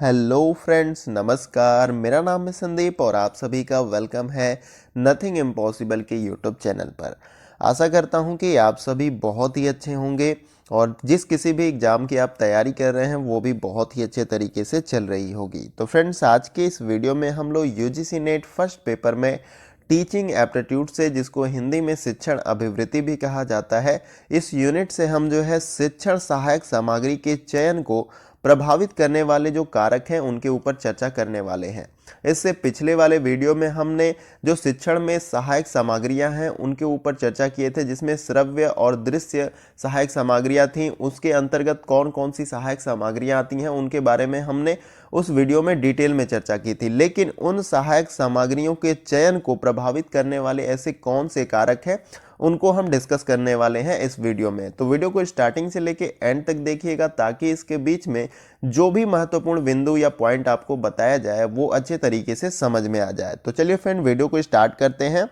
Hello friends, नमस्कार। मेरा नाम है संदीप और आप सभी का वेलकम है नथिंग इम्पॉसिबल के यूट्यूब चैनल पर। आशा करता हूं कि आप सभी बहुत ही अच्छे होंगे और जिस किसी भी एग्ज़ाम की आप तैयारी कर रहे हैं वो भी बहुत ही अच्छे तरीके से चल रही होगी। तो फ्रेंड्स, आज के इस वीडियो में हम लोग यूजीसी नेट फर्स्ट पेपर में टीचिंग एप्टीट्यूड से, जिसको हिंदी में शिक्षण अभिवृत्ति भी कहा जाता है, इस यूनिट से हम जो है शिक्षण सहायक सामग्री के चयन को प्रभावित करने वाले जो कारक हैं उनके ऊपर चर्चा करने वाले हैं। इससे पिछले वाले वीडियो में हमने जो शिक्षण में सहायक सामग्रियां हैं उनके ऊपर चर्चा किए थे, जिसमें श्रव्य और दृश्य सहायक सामग्रियां थीं। उसके अंतर्गत कौन कौन सी सहायक सामग्रियां आती हैं उनके बारे में हमने उस वीडियो में डिटेल में चर्चा की थी। लेकिन उन सहायक सामग्रियों के चयन को प्रभावित करने वाले ऐसे कौन से कारक हैं उनको हम डिस्कस करने वाले हैं इस वीडियो में। तो वीडियो को स्टार्टिंग से लेके एंड तक देखिएगा ताकि इसके बीच में जो भी महत्वपूर्ण बिंदु या पॉइंट आपको बताया जाए वो अच्छे तरीके से समझ में आ जाए। तो चलिए फ्रेंड, वीडियो को स्टार्ट करते हैं।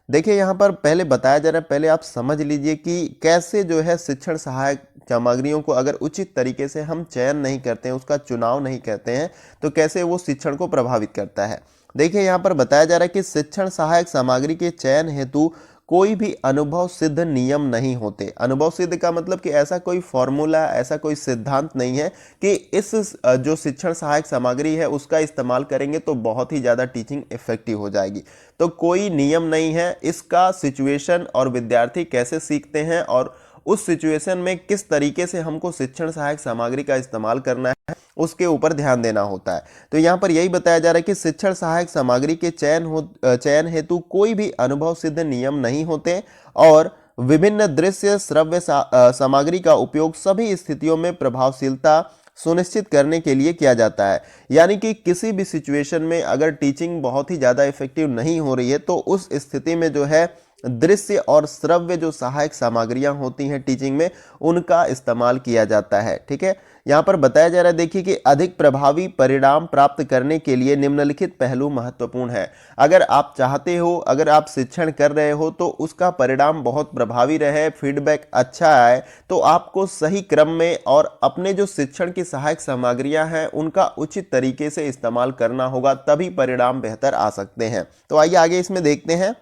देखिए, यहाँ पर पहले बताया जा रहा है, पहले आप समझ लीजिए कि कैसे जो है शिक्षण सहायक सामग्रियों को अगर उचित तरीके से हम चयन नहीं करते हैं, उसका चुनाव नहीं करते हैं, तो कैसे वो शिक्षण को प्रभावित करता है। देखिए, यहाँ पर बताया जा रहा है कि शिक्षण सहायक सामग्री के चयन हेतु कोई भी अनुभव सिद्ध नियम नहीं होते। अनुभव सिद्ध का मतलब कि ऐसा कोई फॉर्मूला, ऐसा कोई सिद्धांत नहीं है कि इस जो शिक्षण सहायक सामग्री है उसका इस्तेमाल करेंगे तो बहुत ही ज़्यादा टीचिंग इफेक्टिव हो जाएगी। तो कोई नियम नहीं है। इसका सिचुएशन और विद्यार्थी कैसे सीखते हैं और उस सिचुएशन में किस तरीके से हमको शिक्षण सहायक सामग्री का इस्तेमाल करना है उसके ऊपर ध्यान देना होता है। तो यहाँ पर यही बताया जा रहा है कि शिक्षण सहायक सामग्री के चयन हेतु कोई भी अनुभव सिद्ध नियम नहीं होते और विभिन्न दृश्य श्रव्य सामग्री का उपयोग सभी स्थितियों में प्रभावशीलता सुनिश्चित करने के लिए किया जाता है। यानी कि किसी भी सिचुएशन में अगर टीचिंग बहुत ही ज़्यादा इफेक्टिव नहीं हो रही है तो उस स्थिति में जो है दृश्य और श्रव्य जो सहायक सामग्रियां होती हैं टीचिंग में उनका इस्तेमाल किया जाता है। ठीक है, यहाँ पर बताया जा रहा है, देखिए कि अधिक प्रभावी परिणाम प्राप्त करने के लिए निम्नलिखित पहलू महत्वपूर्ण है। अगर आप चाहते हो, अगर आप शिक्षण कर रहे हो तो उसका परिणाम बहुत प्रभावी रहे, फीडबैक अच्छा आए, तो आपको सही क्रम में और अपने जो शिक्षण की सहायक सामग्रियां हैं उनका उचित तरीके से इस्तेमाल करना होगा, तभी परिणाम बेहतर आ सकते हैं। तो आइए आगे इसमें देखते हैं।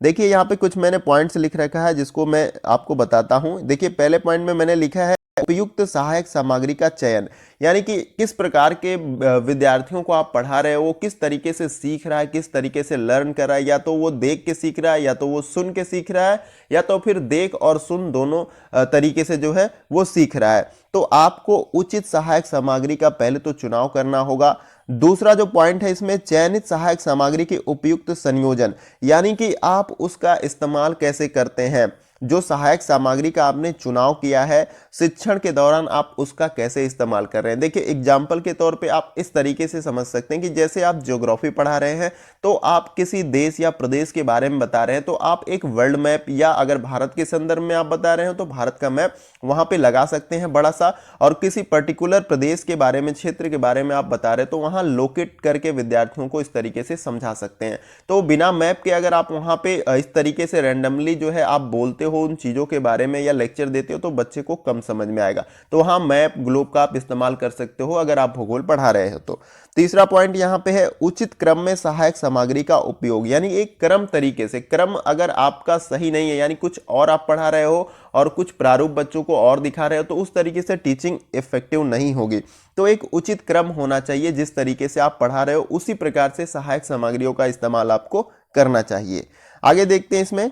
देखिए, यहाँ पे कुछ मैंने पॉइंट्स लिख रखा है जिसको मैं आपको बताता हूँ। देखिए, पहले पॉइंट में मैंने लिखा है उपयुक्त सहायक सामग्री का चयन, यानी कि किस प्रकार के विद्यार्थियों को आप पढ़ा रहे हो, वो किस तरीके से सीख रहा है, किस तरीके से लर्न कर रहा है। या तो वो देख के सीख रहा है, या तो वो सुन के सीख रहा है, या तो फिर देख और सुन दोनों तरीके से जो है वो सीख रहा है। तो आपको उचित सहायक सामग्री का पहले तो चुनाव करना होगा। दूसरा जो पॉइंट है इसमें, चयनित सहायक सामग्री के उपयुक्त संयोजन, यानी कि आप उसका इस्तेमाल कैसे करते हैं। जो सहायक सामग्री का आपने चुनाव किया है शिक्षण के दौरान आप उसका कैसे इस्तेमाल कर रहे हैं। देखिए, एग्जाम्पल के तौर पे आप इस तरीके से समझ सकते हैं कि जैसे आप ज्योग्राफी पढ़ा रहे हैं तो आप किसी देश या प्रदेश के बारे में बता रहे हैं, तो आप एक वर्ल्ड मैप, या अगर भारत के संदर्भ में आप बता रहे हैं तो भारत का मैप वहां पे लगा सकते हैं बड़ा सा, और किसी पर्टिकुलर प्रदेश के बारे में, क्षेत्र के बारे में आप बता रहे हैं तो वहां लोकेट करके विद्यार्थियों को इस तरीके से समझा सकते हैं। तो बिना मैप के अगर आप वहां पे इस तरीके से रैंडमली जो है आप बोलते हो उन चीजों के बारे में या लेक्चर देते हो तो बच्चे को कम समझ में आएगा। तो वहां मैप, ग्लोब का आप इस्तेमाल कर सकते हो अगर आप भूगोल पढ़ा रहे हो तो। तीसरा पॉइंट यहां पे है उचित क्रम में सहायक सामग्री का उपयोग, यानी एक क्रम तरीके से। क्रम अगर आपका सही नहीं है, यानी कुछ और आप पढ़ा रहे हो और कुछ प्रारूप बच्चों को और दिखा रहे हो, तो उस तरीके से टीचिंग इफेक्टिव नहीं होगी। तो एक उचित क्रम होना चाहिए, जिस तरीके से आप पढ़ा रहे हो उसी प्रकार से सहायक सामग्रियों का इस्तेमाल आपको करना चाहिए। आगे देखते हैं इसमें।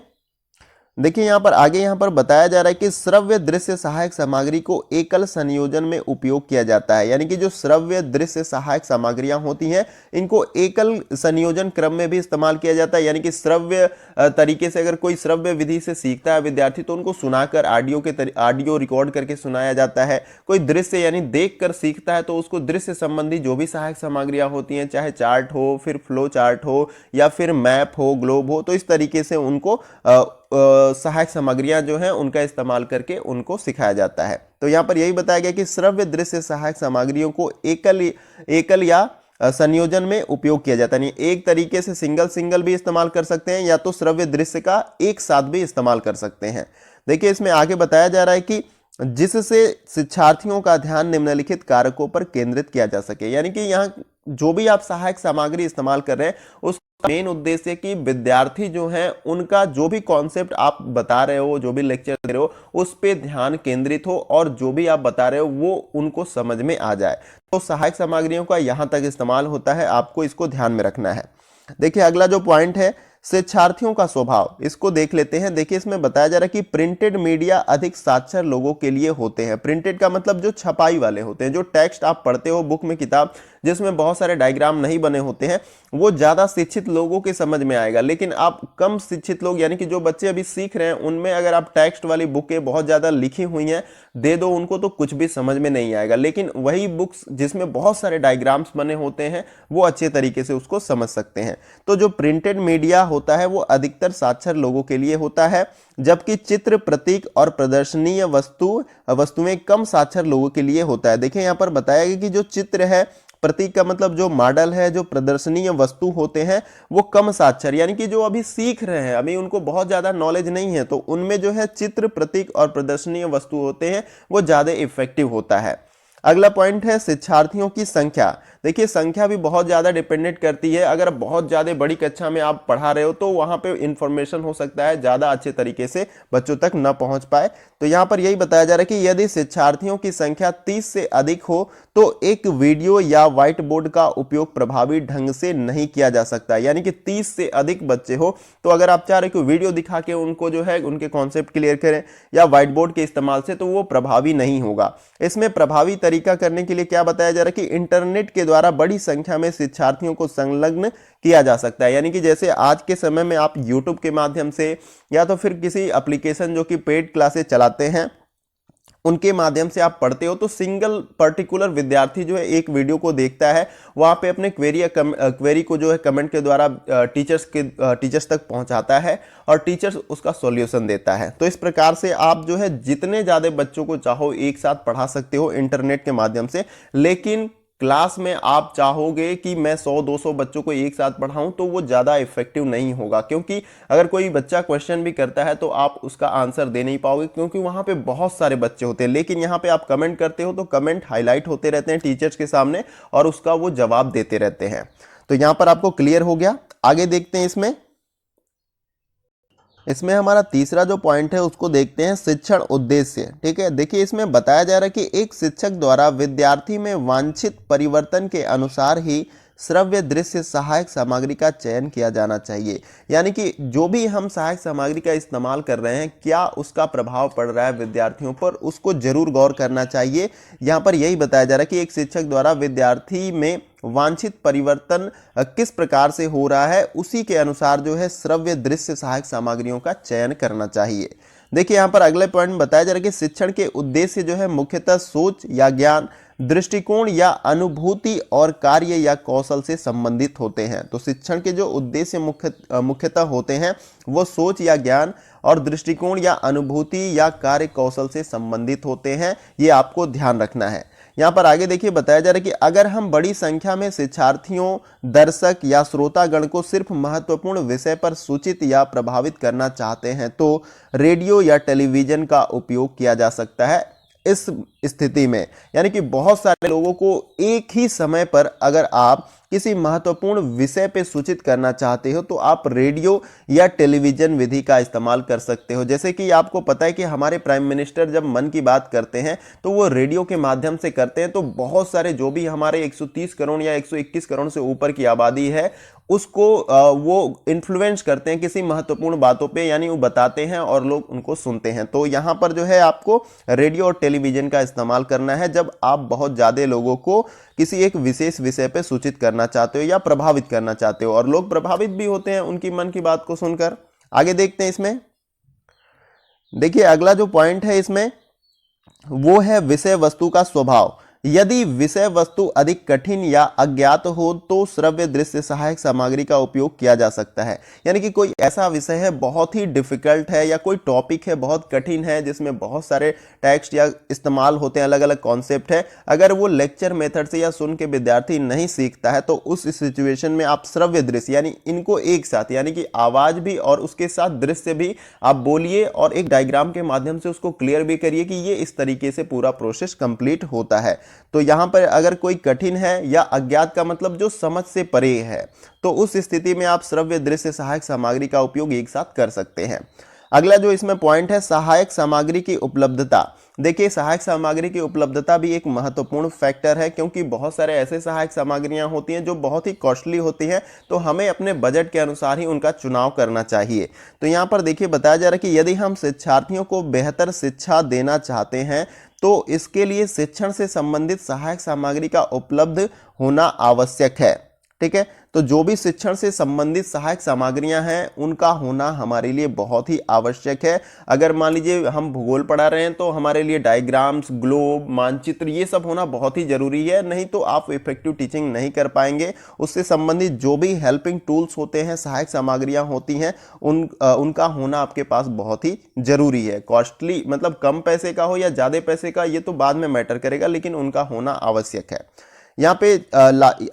देखिए, यहाँ पर बताया जा रहा है कि श्रव्य दृश्य सहायक सामग्री को एकल संयोजन में उपयोग किया जाता है। यानी कि जो श्रव्य दृश्य सहायक सामग्रियां होती हैं इनको एकल संयोजन क्रम में भी इस्तेमाल किया जाता है। यानी कि श्रव्य तरीके से अगर कोई श्रव्य विधि से सीखता है विद्यार्थी तो उनको सुनाकर ऑडियो रिकॉर्ड करके सुनाया जाता है। कोई दृश्य यानी देख कर सीखता है तो उसको दृश्य संबंधी जो भी सहायक सामग्रियां होती हैं, चाहे चार्ट हो, फिर फ्लो चार्ट हो, या फिर मैप हो, ग्लोब हो, तो इस तरीके से उनको सहायक सामग्रियां जो हैं उनका इस्तेमाल करके उनको सिखाया जाता है। तो यहाँ पर यही बताया गया कि श्रव्य दृश्य सहायक सामग्रियों को एकल या संयोजन में उपयोग किया जाता है। एक तरीके से सिंगल भी इस्तेमाल कर सकते हैं, या तो श्रव्य दृश्य का एक साथ भी इस्तेमाल कर सकते हैं। देखिए, इसमें आगे बताया जा रहा है कि जिससे शिक्षार्थियों का ध्यान निम्नलिखित कारकों पर केंद्रित किया जा सके। यानी कि यहाँ जो भी आप सहायक सामग्री इस्तेमाल कर रहे हैं उसका मेन उद्देश्य कि विद्यार्थी जो हैं उनका जो भी कॉन्सेप्ट आप बता रहे हो, जो भी लेक्चर दे रहे हो, उस पे ध्यान केंद्रित हो और जो भी आप बता रहे हो वो उनको समझ में आ जाए। तो सहायक सामग्रियों का यहाँ तक इस्तेमाल होता है, आपको इसको ध्यान में रखना है। देखिए अगला जो पॉइंट है शिक्षार्थियों का स्वभाव, इसको देख लेते हैं। देखिए इसमें बताया जा रहा है कि प्रिंटेड मीडिया अधिक साक्षर लोगों के लिए होते हैं। प्रिंटेड का मतलब जो छपाई वाले होते हैं, जो टेक्स्ट आप पढ़ते हो बुक में, किताब जिसमें बहुत सारे डायग्राम नहीं बने होते हैं, वो ज्यादा शिक्षित लोगों के समझ में आएगा। लेकिन आप कम शिक्षित लोग यानी कि जो बच्चे अभी सीख रहे हैं उनमें अगर आप टेक्स्ट वाली बुकें बहुत ज्यादा लिखी हुई हैं दे दो उनको तो कुछ भी समझ में नहीं आएगा। लेकिन वही बुक्स जिसमें बहुत सारे डायग्राम्स बने होते हैं वो अच्छे तरीके से उसको समझ सकते हैं। तो जो प्रिंटेड मीडिया होता है वो अधिकतर साक्षर लोगों के लिए होता है, जबकि चित्र, प्रतीक और प्रदर्शनीय वस्तुएं कम साक्षर लोगों के लिए होता है। देखिए यहाँ पर बताया गया कि जो चित्र है, प्रतीक का मतलब जो मॉडल है, जो प्रदर्शनीय वस्तु होते हैं वो कम साक्षर यानी कि जो अभी सीख रहे हैं, अभी उनको बहुत ज्यादा नॉलेज नहीं है, तो उनमें जो है चित्र, प्रतीक और प्रदर्शनीय वस्तु होते हैं वो ज्यादा इफेक्टिव होता है। अगला पॉइंट है शिक्षार्थियों की संख्या। देखिए संख्या भी बहुत ज़्यादा डिपेंडेंट करती है। अगर बहुत ज़्यादा बड़ी कक्षा में आप पढ़ा रहे हो तो वहाँ पे इंफॉर्मेशन हो सकता है ज़्यादा अच्छे तरीके से बच्चों तक न पहुँच पाए। तो यहाँ पर यही बताया जा रहा है कि यदि शिक्षार्थियों की संख्या 30 से अधिक हो तो एक वीडियो या व्हाइट बोर्ड का उपयोग प्रभावी ढंग से नहीं किया जा सकता। यानी कि 30 से अधिक बच्चे हो तो अगर आप चाह रहे हो कि वीडियो दिखा के उनको जो है उनके कॉन्सेप्ट क्लियर करें या व्हाइट बोर्ड के इस्तेमाल से, तो वो प्रभावी नहीं होगा। इसमें प्रभावी तरीका करने के लिए क्या बताया जा रहा है कि इंटरनेट के द्वारा बड़ी संख्या में शिक्षार्थियों को संलग्न किया जा सकता है। यानी कि जैसे आज के समय में आप YouTube के माध्यम से या तो फिर किसी एप्लीकेशन जो कि पेड क्लासेस चलाते हैं उनके माध्यम से आप पढ़ते हो, तो सिंगल पर्टिकुलर विद्यार्थी जो है एक वीडियो को देखता है, वहां पे अपने क्वेरी को जो है कमेंट के द्वारा टीचर्स तक पहुंचाता है और टीचर्स उसका सॉल्यूशन देता है। तो इस प्रकार से आप जो है जितने ज़्यादा बच्चों को चाहो एक साथ पढ़ा सकते हो इंटरनेट के माध्यम से। लेकिन क्लास में आप चाहोगे कि मैं 100-200 बच्चों को एक साथ पढ़ाऊं तो वो ज़्यादा इफेक्टिव नहीं होगा, क्योंकि अगर कोई बच्चा क्वेश्चन भी करता है तो आप उसका आंसर दे नहीं पाओगे क्योंकि वहाँ पे बहुत सारे बच्चे होते हैं। लेकिन यहाँ पे आप कमेंट करते हो तो कमेंट हाईलाइट होते रहते हैं टीचर्स के सामने और उसका वो जवाब देते रहते हैं। तो यहाँ पर आपको क्लियर हो गया। आगे देखते हैं इसमें हमारा तीसरा जो पॉइंट है उसको देखते हैं शिक्षण उद्देश्य। ठीक है, देखिए इसमें बताया जा रहा है कि एक शिक्षक द्वारा विद्यार्थी में वांछित परिवर्तन के अनुसार ही श्रव्य दृश्य सहायक सामग्री का चयन किया जाना चाहिए। यानी कि जो भी हम सहायक सामग्री का इस्तेमाल कर रहे हैं क्या उसका प्रभाव पड़ रहा है विद्यार्थियों पर, उसको जरूर गौर करना चाहिए। यहाँ पर यही बताया जा रहा है कि एक शिक्षक द्वारा विद्यार्थी में वांछित परिवर्तन किस प्रकार से हो रहा है उसी के अनुसार जो है श्रव्य दृश्य सहायक सामग्रियों का चयन करना चाहिए। देखिए यहाँ पर अगले पॉइंट बताया जा रहा है कि शिक्षण के उद्देश्य जो है मुख्यतः सोच या ज्ञान, दृष्टिकोण या अनुभूति और कार्य या कौशल से संबंधित होते हैं। तो शिक्षण के जो उद्देश्य मुख्यतः होते हैं वो सोच या ज्ञान और दृष्टिकोण या अनुभूति या कार्य कौशल से संबंधित होते हैं, ये आपको ध्यान रखना है। यहाँ पर आगे देखिए बताया जा रहा है कि अगर हम बड़ी संख्या में शिक्षार्थियों, दर्शक या श्रोतागण को सिर्फ महत्वपूर्ण विषय पर सूचित या प्रभावित करना चाहते हैं तो रेडियो या टेलीविजन का उपयोग किया जा सकता है। इस स्थिति में यानी कि बहुत सारे लोगों को एक ही समय पर अगर आप किसी महत्वपूर्ण विषय पे सूचित करना चाहते हो तो आप रेडियो या टेलीविजन विधि का इस्तेमाल कर सकते हो। जैसे कि आपको पता है कि हमारे प्राइम मिनिस्टर जब मन की बात करते हैं तो वो रेडियो के माध्यम से करते हैं, तो बहुत सारे जो भी हमारे 130 करोड़ या 121 करोड़ से ऊपर की आबादी है उसको वो इन्फ्लुएंस करते हैं किसी महत्वपूर्ण बातों पे, यानी वो बताते हैं और लोग उनको सुनते हैं। तो यहाँ पर जो है आपको रेडियो और टेलीविजन का इस्तेमाल करना है जब आप बहुत ज़्यादा लोगों को किसी एक विशेष विषय पे सूचित करना चाहते हो या प्रभावित करना चाहते हो, और लोग प्रभावित भी होते हैं उनकी मन की बात को सुनकर। आगे देखते हैं इसमें। देखिए अगला जो पॉइंट है इसमें वो है विषय वस्तु का स्वभाव। यदि विषय वस्तु अधिक कठिन या अज्ञात हो तो श्रव्य दृश्य सहायक सामग्री का उपयोग किया जा सकता है। यानी कि कोई ऐसा विषय है बहुत ही डिफिकल्ट है या कोई टॉपिक है बहुत कठिन है जिसमें बहुत सारे टेक्स्ट या इस्तेमाल होते हैं, अलग अलग कॉन्सेप्ट है, अगर वो लेक्चर मेथड से या सुन के विद्यार्थी नहीं सीखता है तो उस सिचुएशन में आप श्रव्य दृश्य यानी इनको एक साथ यानी कि आवाज भी और उसके साथ दृश्य भी आप बोलिए और एक डायग्राम के माध्यम से उसको क्लियर भी करिए कि ये इस तरीके से पूरा प्रोसेस कंप्लीट होता है। तो यहां पर अगर कोई कठिन है या अज्ञात का मतलब जो समझ से परे है, तो उस स्थिति में आप श्रव्य दृश्य सहायक सामग्री का उपयोग एक साथ कर सकते हैं। अगला जो इसमें पॉइंट है सहायक सामग्री की उपलब्धता। देखिए सहायक सामग्री की उपलब्धता भी एक महत्वपूर्ण फैक्टर है, क्योंकि बहुत सारे ऐसे सहायक सामग्रियां होती हैं जो बहुत ही कॉस्टली होती हैं, तो हमें अपने बजट के अनुसार ही उनका चुनाव करना चाहिए। तो यहाँ पर देखिए बताया जा रहा है कि यदि हम शिक्षार्थियों को बेहतर शिक्षा देना चाहते हैं तो इसके लिए शिक्षण से संबंधित सहायक सामग्री का उपलब्ध होना आवश्यक है। ठीक है, तो जो भी शिक्षण से संबंधित सहायक सामग्रियां हैं उनका होना हमारे लिए बहुत ही आवश्यक है। अगर मान लीजिए हम भूगोल पढ़ा रहे हैं तो हमारे लिए डायग्राम्स, ग्लोब, मानचित्र ये सब होना बहुत ही जरूरी है, नहीं तो आप इफेक्टिव टीचिंग नहीं कर पाएंगे। उससे संबंधित जो भी हेल्पिंग टूल्स होते हैं, सहायक सामग्रियां होती हैं, उनका होना आपके पास बहुत ही जरूरी है। कॉस्टली मतलब कम पैसे का हो या ज्यादा पैसे का ये तो बाद में मैटर करेगा, लेकिन उनका होना आवश्यक है। यहाँ पे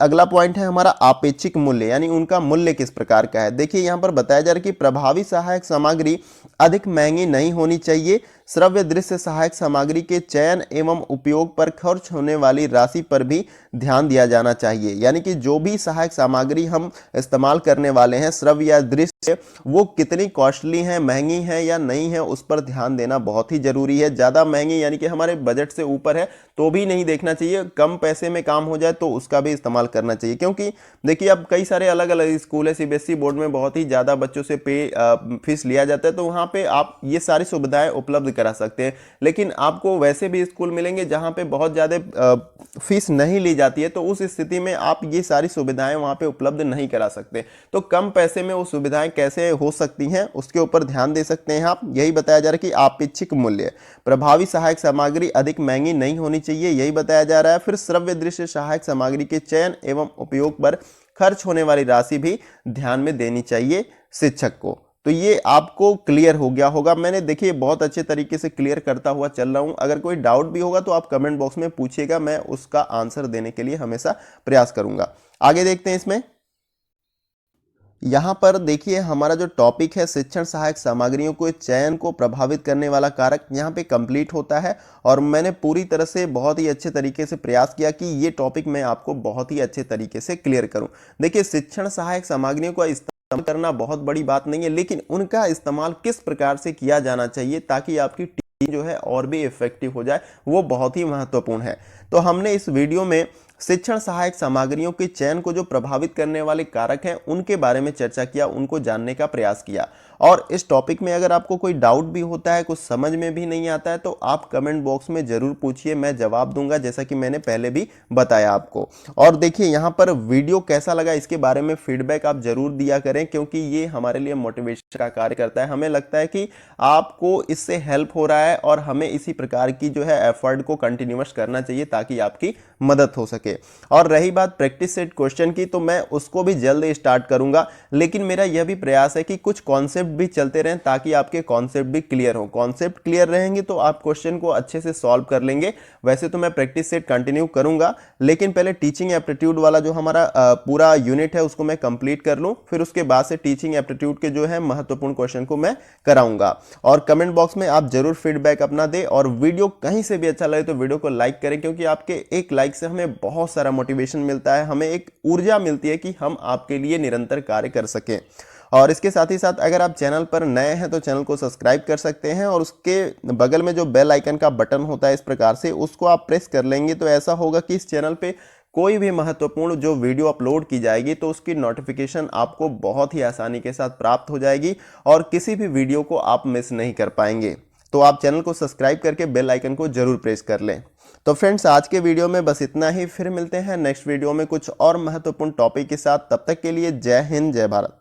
अगला पॉइंट है हमारा आपेक्षिक मूल्य, यानी उनका मूल्य किस प्रकार का है। देखिए यहाँ पर बताया जा रहा है कि प्रभावी सहायक सामग्री अधिक महंगी नहीं होनी चाहिए। श्रव्य दृश्य सहायक सामग्री के चयन एवं उपयोग पर खर्च होने वाली राशि पर भी ध्यान दिया जाना चाहिए। यानी कि जो भी सहायक सामग्री हम इस्तेमाल करने वाले हैं श्रव्य या दृश्य, वो कितनी कॉस्टली है, महंगी है या नहीं है, उस पर ध्यान देना बहुत ही जरूरी है। ज्यादा महंगी यानी कि हमारे बजट से ऊपर है तो भी नहीं देखना चाहिए, कम पैसे में काम हो जाए तो उसका भी इस्तेमाल करना चाहिए। क्योंकि देखिए अब कई सारे अलग अलग स्कूल है, सीबीएसई बोर्ड में बहुत ही ज्यादा बच्चों से फीस लिया जाता है, तो वहां पे आप ये सारी सुविधाएं उपलब्ध करा सकते हैं। लेकिन आपको वैसे भी स्कूल मिलेंगे जहां पे बहुत ज्यादा फीस नहीं ली जाती है, तो उस स्थिति में आप ये सारी सुविधाएं वहां पे उपलब्ध नहीं करा सकते। तो कम पैसे में वो सुविधाएं कैसे हो सकती हैं उसके ऊपर ध्यान दे सकते हैं आप। यही बताया जा रहा है कि आपेक्षिक मूल्य, प्रभावी सहायक सामग्री अधिक महंगी नहीं होनी चाहिए, यही बताया जा रहा है। फिर श्रव्य दृश्य सहायक सामग्री के चयन एवं उपयोग पर खर्च होने वाली राशि भी ध्यान में देनी चाहिए शिक्षक को। तो ये आपको क्लियर हो गया होगा। मैंने देखिए बहुत अच्छे तरीके से क्लियर करता हुआ चल रहा हूं। अगर कोई डाउट भी होगा तो आप कमेंट बॉक्स में पूछिएगा, मैं उसका आंसर देने के लिए हमेशा प्रयास करूंगा। आगे देखते हैं इसमें। यहां पर देखिए हमारा जो टॉपिक है शिक्षण सहायक सामग्रियों को चयन को प्रभावित करने वाला कारक यहां पे कंप्लीट होता है, और मैंने पूरी तरह से बहुत ही अच्छे तरीके से प्रयास किया कि ये टॉपिक मैं आपको बहुत ही अच्छे तरीके से क्लियर करूं। देखिए शिक्षण सहायक सामग्रियों का इस्तेमाल करना बहुत बड़ी बात नहीं है, लेकिन उनका इस्तेमाल किस प्रकार से किया जाना चाहिए ताकि आपकी टीचिंग जो है और भी इफेक्टिव हो जाए, वो बहुत ही महत्वपूर्ण है। तो हमने इस वीडियो में शिक्षण सहायक सामग्रियों के चयन को जो प्रभावित करने वाले कारक हैं उनके बारे में चर्चा किया, उनको जानने का प्रयास किया। और इस टॉपिक में अगर आपको कोई डाउट भी होता है, कुछ समझ में भी नहीं आता है, तो आप कमेंट बॉक्स में जरूर पूछिए, मैं जवाब दूंगा, जैसा कि मैंने पहले भी बताया आपको। और देखिए यहाँ पर वीडियो कैसा लगा इसके बारे में फीडबैक आप जरूर दिया करें, क्योंकि ये हमारे लिए मोटिवेशन का कार्य करता है। हमें लगता है कि आपको इससे हेल्प हो रहा है और हमें इसी प्रकार की जो है एफर्ट को कंटिन्यूअस करना चाहिए ताकि आपकी मदद हो सके। और रही बात प्रैक्टिस सेट क्वेश्चन की, तो मैं उसको भी जल्द स्टार्ट करूंगा, लेकिन मेरा यह भी प्रयास है कि कुछ कॉन्सेप्ट भी चलते रहें ताकि आपके कॉन्सेप्ट भी क्लियर हो। कॉन्सेप्ट क्लियर रहेंगे तो आप क्वेश्चन को अच्छे से सॉल्व कर लेंगे। वैसे तो मैं प्रैक्टिस सेट कंटिन्यू करूंगा, लेकिन पहले टीचिंग एप्टीट्यूड वाला जो हमारा पूरा यूनिट है उसको मैं कंप्लीट कर लूं, फिर उसके बाद से टीचिंग एप्टीट्यूड के जो है महत्वपूर्ण क्वेश्चन को मैं कराऊंगा। और कमेंट बॉक्स में आप जरूर फीडबैक अपना दें, और वीडियो कहीं से भी अच्छा लगे तो वीडियो को लाइक करें, क्योंकि आपके एक लाइक से हमें बहुत सारा मोटिवेशन मिलता है, हमें एक ऊर्जा मिलती है कि हम आपके लिए निरंतर कार्य कर सकें। और इसके साथ ही साथ अगर आप चैनल पर नए हैं तो चैनल को सब्सक्राइब कर सकते हैं, और उसके बगल में जो बेल आइकन का बटन होता है इस प्रकार से, उसको आप प्रेस कर लेंगे तो ऐसा होगा कि इस चैनल पे कोई भी महत्वपूर्ण जो वीडियो अपलोड की जाएगी तो उसकी नोटिफिकेशन आपको बहुत ही आसानी के साथ प्राप्त हो जाएगी, और किसी भी वीडियो को आप मिस नहीं कर पाएंगे। तो आप चैनल को सब्सक्राइब करके बेल आइकन को जरूर प्रेस कर लें। तो फ्रेंड्स आज के वीडियो में बस इतना ही, फिर मिलते हैं नेक्स्ट वीडियो में कुछ और महत्वपूर्ण टॉपिक के साथ। तब तक के लिए जय हिंद, जय भारत।